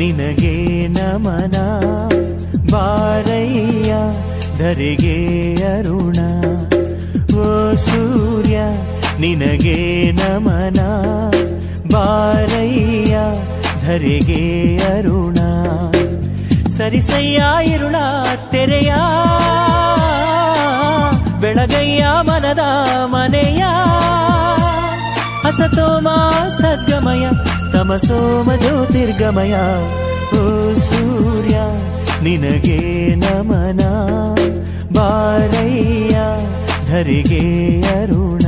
ನಿನಗೆ ನಮನ ಬಾರಯ್ಯ ಧರೆಗೆ ಅರುಣ ಓ ಸೂರ್ಯ ನಿನಗೆ ನಮನ ಬಾರಯ್ಯ ಧರೆಗೆ ಅರುಣ ಸರಿಸಯ್ಯ ಇರುಳ ತೆರೆಯ ಬೆಳಗಯ್ಯ ಮನದ ಮನೆಯ ಹಸತೋಮ ಸದ್ಗಮಯ ತಮಸೋಮ ಜ್ಯೋತಿರ್ಗಮಯ ಓ ಸೂರ್ಯ ನಿನಗೆ ನಮನ ಬಾರಯ್ಯ ಧರೆಗೆ ಅರುಣ